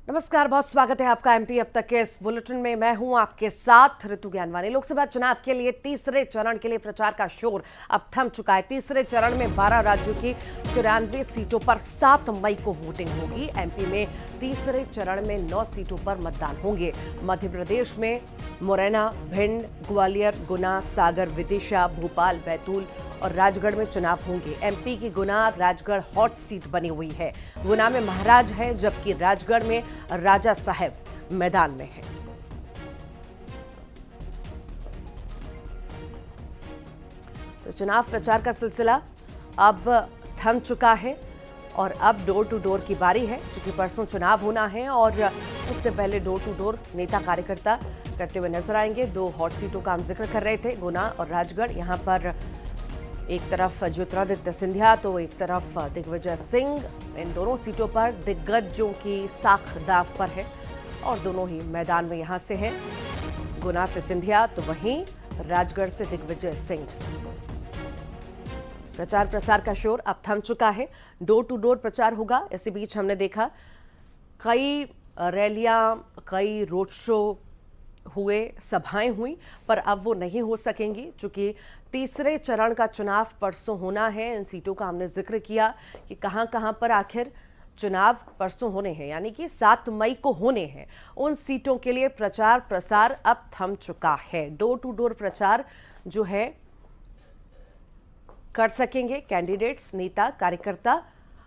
नमस्कार, बहुत स्वागत है आपका एमपी अब तक के इस बुलेटिन में। मैं हूं आपके साथ ऋतु ज्ञानवानी। लोकसभा चुनाव के लिए तीसरे चरण के लिए प्रचार का शोर अब थम चुका है। तीसरे चरण में 12 राज्यों की 94 सीटों पर 7 मई को वोटिंग होगी। एमपी में तीसरे चरण में 9 सीटों पर मतदान होंगे। मध्य प्रदेश में मुरैना, भिंड, ग्वालियर, गुना, सागर, विदिशा, भोपाल, बैतूल और राजगढ़ में चुनाव होंगे। एमपी की गुना राजगढ़ हॉट सीट बनी हुई है। गुना में महाराज है, जबकि राजगढ़ में राजा साहब मैदान में है। तो चुनाव प्रचार का सिलसिला अब थम चुका है और अब डोर टू डोर की बारी है, क्योंकि परसों चुनाव होना है और उससे पहले डोर टू डोर नेता कार्यकर्ता करते हुए नजर आएंगे। 2 हॉट सीटों का हम जिक्र कर रहे थे, गुना और राजगढ़। यहां पर एक तरफ ज्योतिरादित्य सिंधिया तो एक तरफ दिग्विजय सिंह। इन दोनों सीटों पर दिग्गजों की साख दाव पर है और दोनों ही मैदान में यहां से हैं। गुना से सिंधिया तो वहीं राजगढ़ से दिग्विजय सिंह। प्रचार प्रसार का शोर अब थम चुका है। डोर टू डोर प्रचार होगा। इसी बीच हमने देखा कई रैलियां, कई रोड शो हुए, सभाएं हुई, पर अब वो नहीं हो सकेंगी क्योंकि तीसरे चरण का चुनाव परसों होना है। इन सीटों का हमने जिक्र किया कि कहां कहां पर आखिर चुनाव परसों होने हैं, यानी कि 7 मई को होने हैं। उन सीटों के लिए प्रचार प्रसार अब थम चुका है। डोर टू डोर प्रचार जो है कर सकेंगे कैंडिडेट्स, नेता कार्यकर्ता।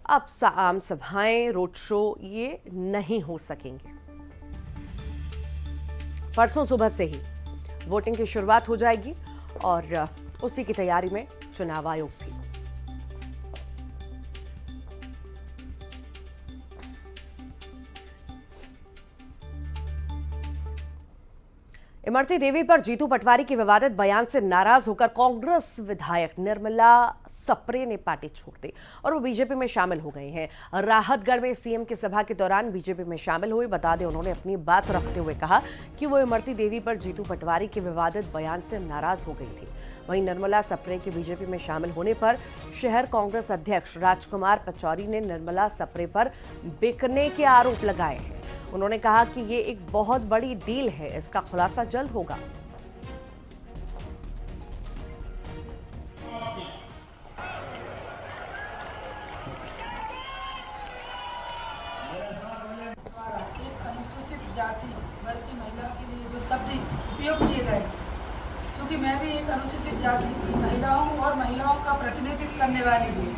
अब आम सभाएं, रोड शो ये नहीं हो सकेंगे। परसों सुबह से ही वोटिंग की शुरुआत हो जाएगी और उसी की तैयारी में चुनाव आयोग भी। इमरती देवी पर जीतू पटवारी के विवादित बयान से नाराज होकर कांग्रेस विधायक निर्मला सप्रे ने पार्टी छोड़ दी और वो बीजेपी में शामिल हो गए हैं। राहतगढ़ में सीएम की सभा के दौरान बीजेपी में शामिल हुए। बता दें, उन्होंने अपनी बात रखते हुए कहा कि वो इमरती देवी पर जीतू पटवारी के विवादित बयान से नाराज हो गई थी। वहीं निर्मला सप्रे के बीजेपी में शामिल होने पर शहर कांग्रेस अध्यक्ष राजकुमार पचौरी ने निर्मला सप्रे पर बिकने के आरोप लगाए हैं। उन्होंने कहा कि ये एक बहुत बड़ी डील है, इसका खुलासा जल्द होगा। एक अनुसूचित जाति वर्ग की महिलाओं के लिए जो शब्द उपयोग किए गए, क्योंकि मैं भी एक अनुसूचित जाति की महिलाओं और महिलाओं का प्रतिनिधित्व करने वाली हूँ।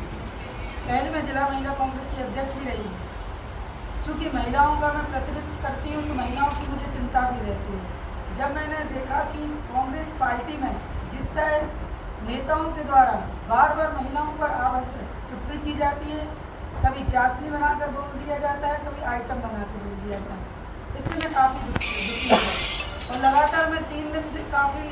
पहले मैं जिला महिला कांग्रेस की अध्यक्ष भी रही हूँ। चूँकि महिलाओं का मैं प्रतिनिधित्व करती हूँ तो महिलाओं की मुझे चिंता भी रहती है। जब मैंने देखा कि कांग्रेस पार्टी में जिस तरह नेताओं के द्वारा बार बार महिलाओं पर अभद्र टिप्पणी की जाती है, कभी चाशनी बनाकर बोल दिया जाता है, कभी आइटम बनाकर बोल दिया जाता है, इससे मैं काफ़ी दुखी हूँ। और लगातार मैं 3 दिन से काफ़ी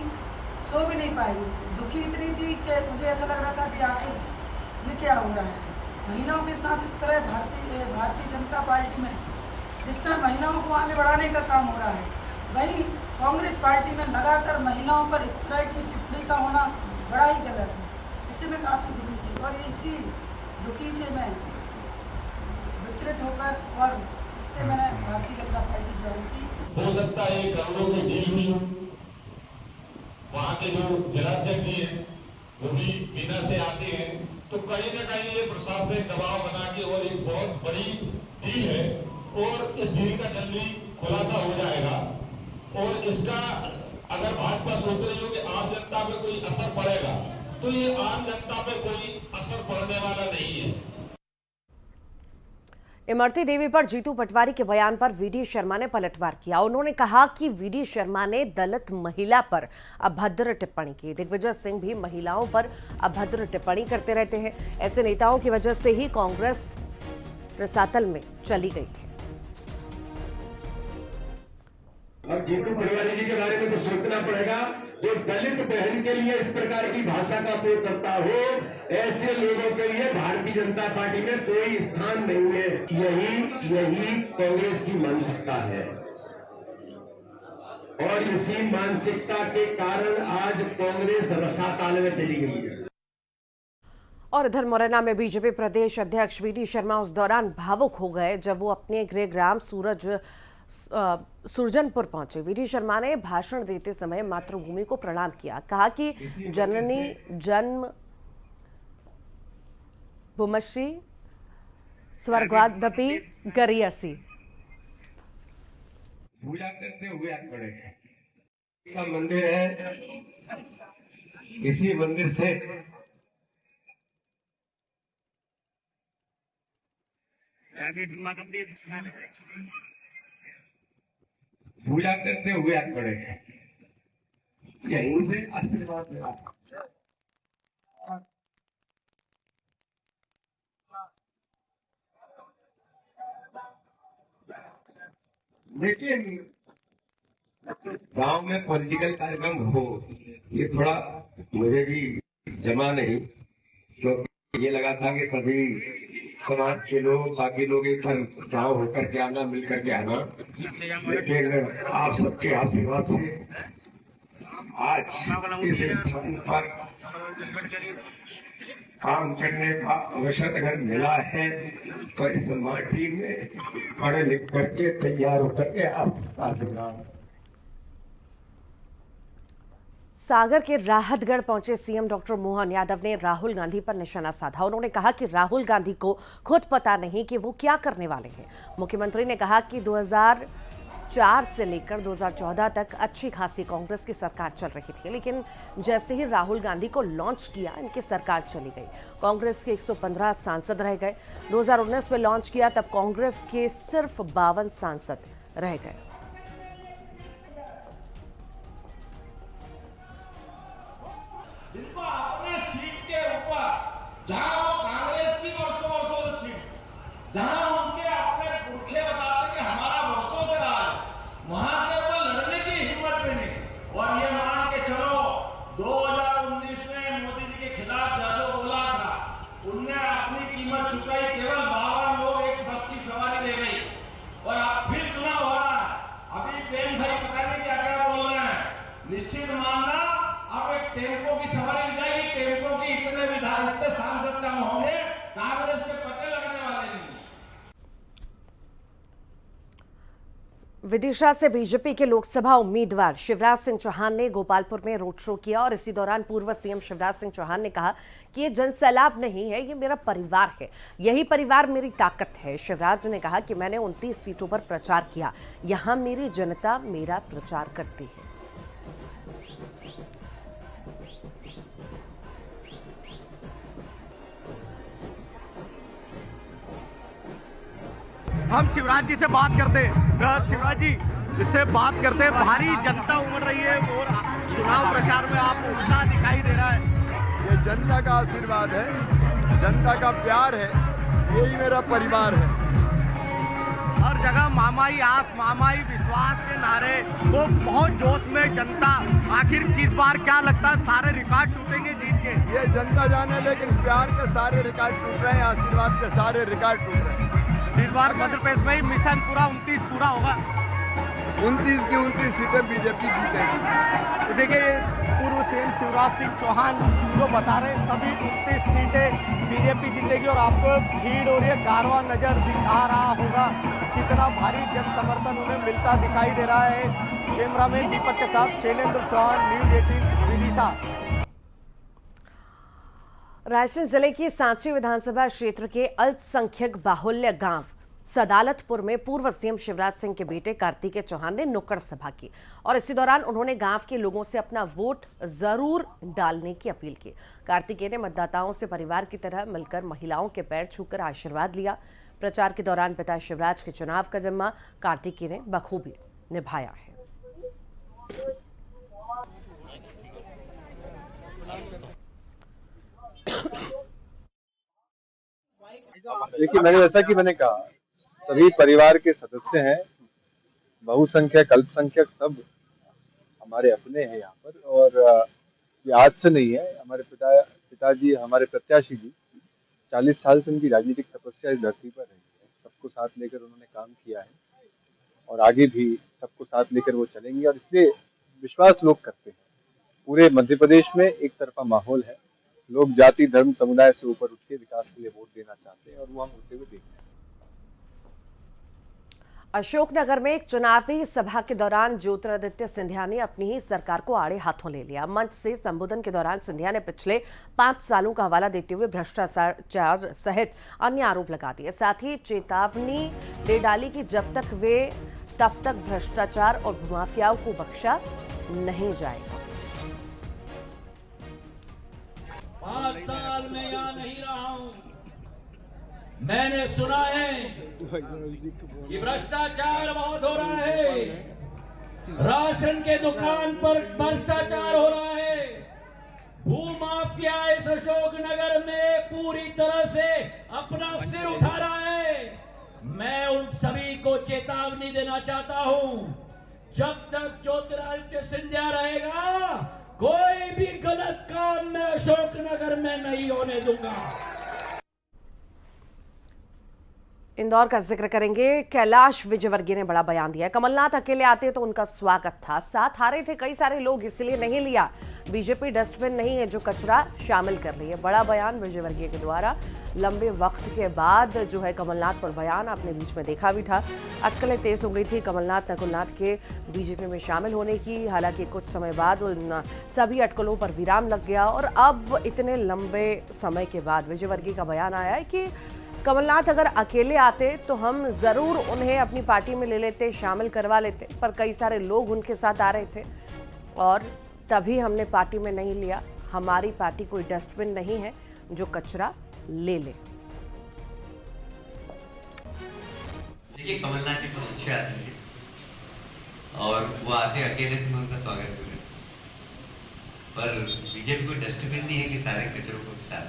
सो भी नहीं पाई। दुखी इतनी थी कि मुझे ऐसा लग रहा था कि आखिर ये क्या हो रहा है। महिलाओं के साथ इस तरह भारतीय जनता पार्टी में जिस तरह महिलाओं को आगे बढ़ाने का काम हो रहा है, वहीं कांग्रेस पार्टी में लगातार महिलाओं पर इस तरह की टिप्पणी का होना बड़ा ही गलत है। इससे मैं काफ़ी दुखी थी और इसी दुखी से मैं विकृत होकर और इससे मैंने भारतीय जनता पार्टी ज्वाइन की। हो सकता है करोड़ों की डील हुई, वहाँ के जो जिलाध्यक्ष जी हैं वो भी बिना से आते हैं, तो कहीं ना कहीं ये प्रशासनिक दबाव बना के और एक बहुत बड़ी डील है और इस डील का जल्दी खुलासा हो जाएगा। और इसका अगर भाजपा सोच रही हो कि आम जनता पे कोई असर पड़ेगा, तो ये आम जनता पे कोई असर पड़ने वाला नहीं है। इमरती देवी पर जीतू पटवारी के बयान पर वीडी शर्मा ने पलटवार किया। उन्होंने कहा कि वीडी शर्मा ने दलित महिला पर अभद्र टिप्पणी की। दिग्विजय सिंह भी महिलाओं पर अभद्र टिप्पणी करते रहते हैं। ऐसे नेताओं की वजह से ही कांग्रेस रसातल में चली गई है। अब जीतू पटवारी जी के बारे में तो सोचना पड़ेगा। जो दलित बहन के लिए इस प्रकार की भाषा का प्रयोग करता हो, ऐसे लोगों के लिए भारतीय जनता पार्टी में कोई स्थान नहीं है। यही कांग्रेस की मानसिकता है और इसी मानसिकता के कारण आज कांग्रेस रसाताल में चली गई है। और इधर मुरैना में बीजेपी प्रदेश अध्यक्ष वीडी शर्मा उस दौरान भावुक हो गए जब वो अपने गृहग्राम सुरजनपुर पहुंचे। वीडी शर्मा ने भाषण देते समय मातृभूमि को प्रणाम किया। कहा कि जननी जन्म भूमश्री स्वर्गवादपि गरियसी। पूजा करते हुए आप खड़े हैं। का मंदिर है, इसी मंदिर से पूजा करते हुए आप खड़े हैं। यहीं से आशीर्वाद मिला। लेकिन गांव में पॉलिटिकल कार्यक्रम हो, ये थोड़ा मुझे भी जमा नहीं, क्योंकि ये लगा था कि सभी समाज के लोग, बाकी लोग एक गाँव होकर के आना, मिल करके आना। लेकिन आप सबके आशीर्वाद से आज इस स्थान पर काम करने का अवसर अगर मिला है तो इस माटी में पढ़े लिख करके तैयार होकर के आप आशीर्वाद। सागर के राहतगढ़ पहुंचे सीएम डॉक्टर मोहन यादव ने राहुल गांधी पर निशाना साधा। उन्होंने कहा कि राहुल गांधी को खुद पता नहीं कि वो क्या करने वाले हैं। मुख्यमंत्री ने कहा कि 2004 से लेकर 2014 तक अच्छी खासी कांग्रेस की सरकार चल रही थी, लेकिन जैसे ही राहुल गांधी को लॉन्च किया इनकी सरकार चली गई। कांग्रेस के 115 सांसद रह गए। 2019 में लॉन्च किया तब कांग्रेस के सिर्फ 52 सांसद रह गए। जिनको अपने सीट के ऊपर, जहां वो कांग्रेस की वर्षों से सीट, जहां उनके अपने पुरखे बताते कि हमारा वर्षों से रहा है, वहां के ऊपर लड़ने की हिम्मत भी नहीं। और ये मान के चलो 2019 में मोदी जी के खिलाफ जो बोला था, उनने अपनी कीमत चुकाई। केवल 52 लोग एक बस की सवारी ले गई और अब फिर चुनाव हो रहा है। अभी प्रेम भाई पता नहीं क्या क्या बोल रहे हैं। निश्चित मानना अब एक टेम्पो की सवारी जाएगी, टेम्पो की इतने विधायक सांसद कम होंगे, कांग्रेस के पते लगने वाले नहीं। विदिशा से बीजेपी के लोकसभा उम्मीदवार शिवराज सिंह चौहान ने गोपालपुर में रोड शो किया और इसी दौरान पूर्व सीएम शिवराज सिंह चौहान ने कहा कि ये जनसैलाब नहीं है, ये मेरा परिवार है, यही परिवार मेरी ताकत है। शिवराज ने कहा कि मैंने 29 सीटों पर प्रचार किया, यहां मेरी जनता मेरा प्रचार करती है। हम शिवराज जी से बात करते हैं। शिवराज जी से बात करते हैं। भारी जनता उमड़ रही है और चुनाव प्रचार में आपको उत्साह दिखाई दे रहा है। ये जनता का आशीर्वाद है, जनता का प्यार है, यही मेरा परिवार है। हर जगह मामाई आस, मामाई विश्वास के नारे, वो बहुत जोश में जनता। आखिर किस बार क्या लगता है सारे रिकॉर्ड टूटेंगे जीत के? ये जनता जाने, लेकिन प्यार के सारे रिकॉर्ड टूट रहे हैं, आशीर्वाद के सारे रिकॉर्ड टूट रहे हैं। इस बार मध्य प्रदेश में ही मिशन पूरा 29 पूरा होगा। 29 की 29 सीटें बीजेपी जीतेगी। तो देखिए पूर्व सीएम शिवराज सिंह चौहान जो बता रहे हैं सभी 29 सीटें बीजेपी जीतेगी और आपको भीड़ और ये कारवां नजर आ रहा होगा, कितना भारी जन समर्थन उन्हें मिलता दिखाई दे रहा है। कैमरामैन दीपक के साथ शैलेंद्र चौहान, न्यूज 18 विदिशा। रायसेन जिले की सांची विधानसभा क्षेत्र के अल्पसंख्यक बाहुल्य गांव सदालतपुर में पूर्व सीएम शिवराज सिंह के बेटे कार्तिकेय चौहान ने नुक्कड़ सभा की और इसी दौरान उन्होंने गांव के लोगों से अपना वोट जरूर डालने की अपील की। कार्तिकेय ने मतदाताओं से परिवार की तरह मिलकर महिलाओं के पैर छूकर आशीर्वाद लिया। प्रचार के दौरान पिता शिवराज के चुनाव का जिम्मा कार्तिकेय ने बखूबी निभाया है। देखिए, मैंने कहा सभी परिवार के सदस्य हैं, बहुसंख्यक अल्पसंख्यक सब हमारे अपने हैं यहाँ पर। और ये आज से नहीं है, हमारे पिताजी हमारे प्रत्याशी जी 40 साल से उनकी राजनीतिक तपस्या इस धरती पर रही है। सबको साथ लेकर उन्होंने काम किया है और आगे भी सबको साथ लेकर वो चलेंगे। और इसलिए विश्वास लोग करते हैं। पूरे मध्य प्रदेश में एक तरफा माहौल है, लोग जाति धर्म समुदाय से ऊपर उठ के विकास के लिए वोट देना चाहते हैं और वो हम होते हुए देख रहे हैं। अशोकनगर में एक चुनावी सभा के दौरान ज्योतिरादित्य सिंधिया ने अपनी ही सरकार को आड़े हाथों ले लिया। मंच से संबोधन के दौरान सिंधिया ने पिछले 5 सालों का हवाला देते हुए भ्रष्टाचार सहित अन्य आरोप लगा दिए। साथ ही चेतावनी दे डाली कि जब तक वे तब तक भ्रष्टाचार और भूमाफियाओं को बख्शा नहीं जाएगा। 5 साल में यहाँ नहीं रहा हूँ, मैंने सुना है कि भ्रष्टाचार बहुत हो रहा है, राशन के दुकान पर भ्रष्टाचार हो रहा है, भूमाफिया इस अशोकनगर में पूरी तरह से अपना सिर उठा रहा है। मैं उन सभी को चेतावनी देना चाहता हूं, जब तक ज्योतिरादित्य सिंधिया रहेगा कोई भी गलत काम मैं अशोकनगर में नहीं होने दूंगा। इंदौर का जिक्र करेंगे। कैलाश विजयवर्गीय ने बड़ा बयान दिया। कमलनाथ अकेले आते तो उनका स्वागत था, साथ आ रहे थे कई सारे लोग, इसलिए नहीं लिया। बीजेपी डस्टबिन नहीं है जो कचरा शामिल कर रही है। बड़ा बयान विजयवर्गीय के द्वारा। लंबे वक्त के बाद जो है कमलनाथ पर बयान, आपने बीच में देखा भी था। अटकलें तेज हो गई थी कमलनाथ नकुलनाथ के बीजेपी में शामिल होने की। हालांकि कुछ समय बाद उन सभी अटकलों पर विराम लग गया और अब इतने लंबे समय के बाद विजयवर्गीय का बयान आया है कि कमलनाथ अगर अकेले आते तो हम जरूर उन्हें अपनी पार्टी में ले लेते, शामिल करवा लेते, पर कई सारे लोग उनके साथ आ रहे थे और तभी हमने पार्टी में नहीं लिया। हमारी पार्टी कोई डस्टबिन नहीं है जो कचरा ले ले। देखिए, कमलनाथ जी बहुत अच्छे आदमी हैं और वो आते अकेले तो मैं उनका स्वागत करूँ, पर बीजेपी कोई डस्टबिन नहीं है कि सारे कचरों को साथ।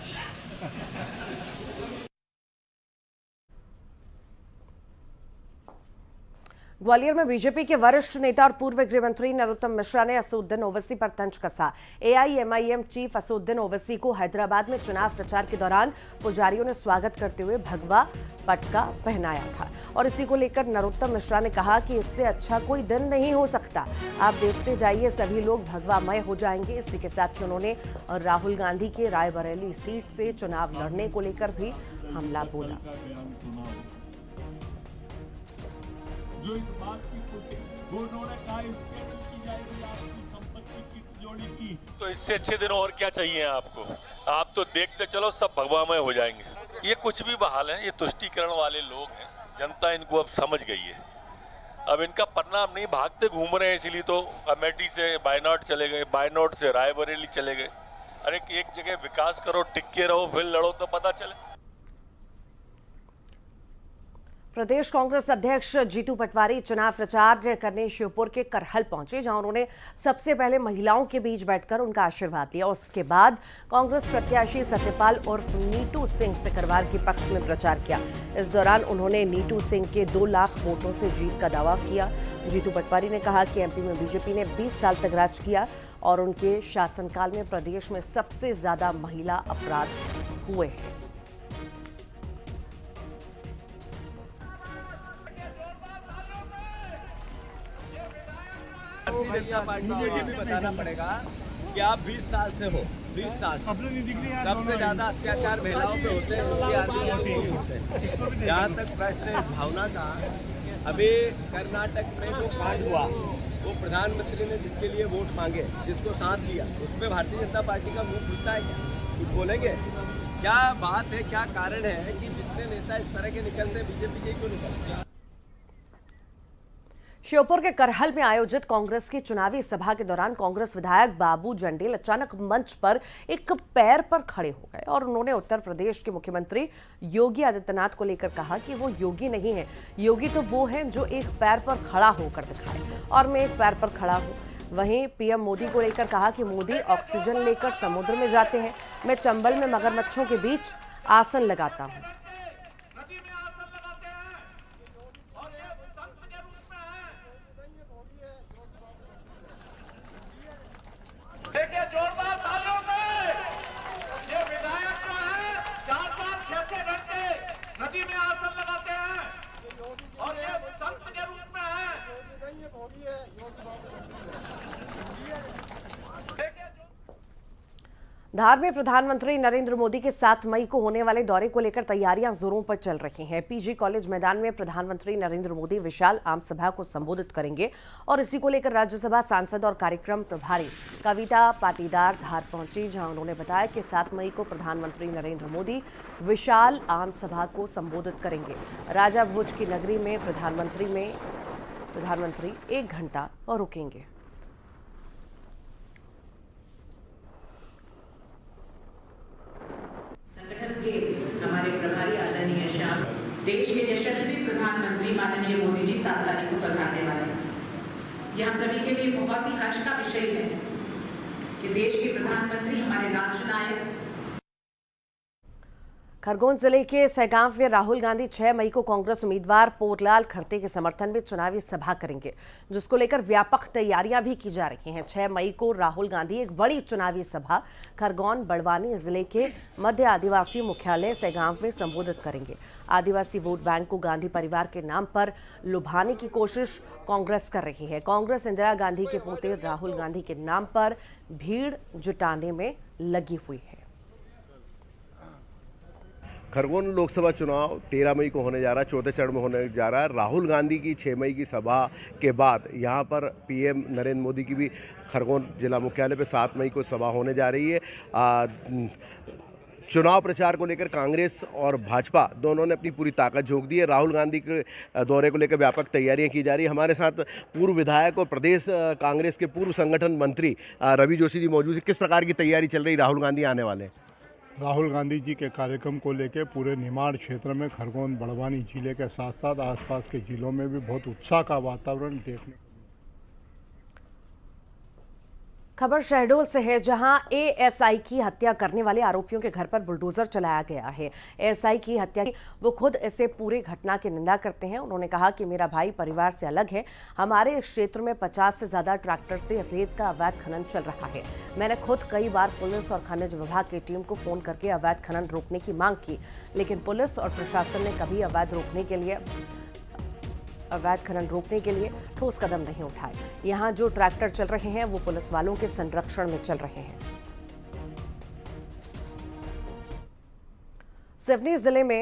ग्वालियर में बीजेपी के वरिष्ठ नेता और पूर्व गृह मंत्री नरोत्तम मिश्रा ने असदुद्दीन ओवैसी पर तंज कसा। एआईएमआईएम चीफ असदुद्दीन ओवैसी को हैदराबाद में चुनाव प्रचार के दौरान पुजारियों ने स्वागत करते हुए भगवा पटका पहनाया था और इसी को लेकर नरोत्तम मिश्रा ने कहा कि इससे अच्छा कोई दिन नहीं हो सकता। आप देखते जाइए, सभी लोग भगवामय हो जाएंगे। इसी के साथ ही उन्होंने राहुल गांधी के रायबरेली सीट से चुनाव लड़ने को लेकर भी हमला बोला। जो इस बात की पुष्टि वो उन्होंने कहा इसके की जाएगी आपकी संपत्ति की तिजोरी की, तो इससे अच्छे दिन और क्या चाहिए आपको? आप तो देखते चलो सब भगवामय हो जाएंगे। ये कुछ भी बहाल है, ये तुष्टीकरण वाले लोग हैं। जनता इनको अब समझ गई है, अब इनका परिणाम नहीं, भागते घूम रहे हैं। इसीलिए तो अमेठी से बायनॉट चले गए, बायनॉट से रायबरेली चले गए। अरे एक जगह विकास करो, टिके रहो, फिर लड़ो तो पता चले। प्रदेश कांग्रेस अध्यक्ष जीतू पटवारी चुनाव प्रचार करने श्योपुर के करहल पहुंचे, जहां उन्होंने सबसे पहले महिलाओं के बीच बैठकर उनका आशीर्वाद लिया। उसके बाद कांग्रेस प्रत्याशी सत्यपाल उर्फ नीटू सिंह सिकरवार के पक्ष में प्रचार किया। इस दौरान उन्होंने नीटू सिंह के 2 लाख वोटों से जीत का दावा किया। जीतू पटवारी ने कहा कि एमपी में बीजेपी ने 20 साल तक राज किया और उनके शासनकाल में प्रदेश में सबसे ज्यादा महिला अपराध हुए हैं। मुझे ये भी बताना पड़ेगा कि आप 20 साल से हो, 20 साल सबसे ज्यादा अत्याचार महिलाओं पे होते हैं, उसके आदमी होते हैं। जहाँ तक प्रश्न इस भावना का, अभी कर्नाटक में जो कांड हुआ, वो प्रधानमंत्री ने जिसके लिए वोट मांगे, जिसको साथ लिया, उसमें भारतीय जनता पार्टी का मुंह खुलता है क्या? कुछ बोलेंगे? क्या बात है, क्या कारण है कि जितने नेता इस तरह के निकलते बीजेपी के क्यों निकलते? श्योपुर के करहल में आयोजित कांग्रेस की चुनावी सभा के दौरान कांग्रेस विधायक बाबू जंडेल अचानक मंच पर एक पैर पर खड़े हो गए और उन्होंने उत्तर प्रदेश के मुख्यमंत्री योगी आदित्यनाथ को लेकर कहा कि वो योगी नहीं है, योगी तो वो हैं जो एक पैर पर खड़ा होकर दिखाए और मैं एक पैर पर खड़ा हूँ। वहीं पीएम मोदी को लेकर कहा कि मोदी ऑक्सीजन लेकर समुद्र में जाते हैं, मैं चंबल में मगरमच्छों के बीच आसन लगाता हूँ। देखिए जोरदार तालियों में, ये विधायक जो है 4 साल 6 घंटे नदी में आसन लगाते हैं और ये संत के रूप में है। धार में प्रधानमंत्री नरेंद्र मोदी के 7 मई को होने वाले दौरे को लेकर तैयारियां जोरों पर चल रही हैं। पीजी कॉलेज मैदान में प्रधानमंत्री नरेंद्र मोदी विशाल आम सभा को संबोधित करेंगे और इसी को लेकर राज्यसभा सांसद और कार्यक्रम प्रभारी कविता पाटीदार धार पहुंची, जहां उन्होंने बताया कि 7 मई को प्रधानमंत्री नरेंद्र मोदी विशाल आम सभा को संबोधित करेंगे। राजा भोज की नगरी में प्रधानमंत्री 1 घंटा और रुकेंगे। के हमारे प्रभारी आदरणीय श्याम, देश के यशस्वी प्रधानमंत्री माननीय मोदी जी 7 तारीख को पधारने वाले हैं। यह हम सभी के लिए बहुत ही हर्ष का विषय है कि देश के प्रधानमंत्री हमारे राष्ट्र नायक। खरगोन जिले के सहगांव में राहुल गांधी 6 मई को कांग्रेस उम्मीदवार पोरलाल खरते के समर्थन में चुनावी सभा करेंगे, जिसको लेकर व्यापक तैयारियां भी की जा रही हैं। 6 मई को राहुल गांधी एक बड़ी चुनावी सभा खरगोन बड़वानी जिले के मध्य आदिवासी मुख्यालय सहगांव में संबोधित करेंगे। आदिवासी वोट बैंक को गांधी परिवार के नाम पर लुभाने की कोशिश कांग्रेस कर रही है। कांग्रेस इंदिरा गांधी के पोते राहुल गांधी के नाम पर भीड़ जुटाने में लगी हुई है। खरगोन लोकसभा चुनाव 13 मई को होने जा रहा है, चौथे चरण में होने जा रहा है। राहुल गांधी की 6 मई की सभा के बाद यहाँ पर पीएम नरेंद्र मोदी की भी खरगोन जिला मुख्यालय पे 7 मई को सभा होने जा रही है। चुनाव प्रचार को लेकर कांग्रेस और भाजपा दोनों ने अपनी पूरी ताकत झोंक दी है। राहुल गांधी के दौरे को लेकर व्यापक तैयारियां की जा रही है। हमारे साथ पूर्व विधायक और प्रदेश कांग्रेस के पूर्व संगठन मंत्री रवि जोशी जी मौजूद है। किस प्रकार की तैयारी चल रही, राहुल गांधी आने वाले? राहुल गांधी जी के कार्यक्रम को लेकर पूरे निमाड़ क्षेत्र में खरगोन बड़वानी जिले के साथ साथ आसपास के जिलों में भी बहुत उत्साह का वातावरण देखने। खबर शहडोल से है, जहां एएसआई की हत्या करने वाले आरोपियों के घर पर बुलडोजर चलाया गया है। एएसआई की हत्या की वो खुद इसे पूरे घटना की निंदा करते हैं। उन्होंने कहा कि मेरा भाई परिवार से अलग है। हमारे इस क्षेत्र में 50 से ज्यादा ट्रैक्टर से रेत का अवैध खनन चल रहा है। मैंने खुद कई बार पुलिस और खनिज विभाग की टीम को फोन करके अवैध खनन रोकने की मांग की, लेकिन पुलिस और प्रशासन ने कभी अवैध खनन रोकने के लिए ठोस कदम नहीं उठाए। यहाँ जो ट्रैक्टर चल रहे हैं वो पुलिस वालों के संरक्षण में चल रहे हैं। सिवनी जिले में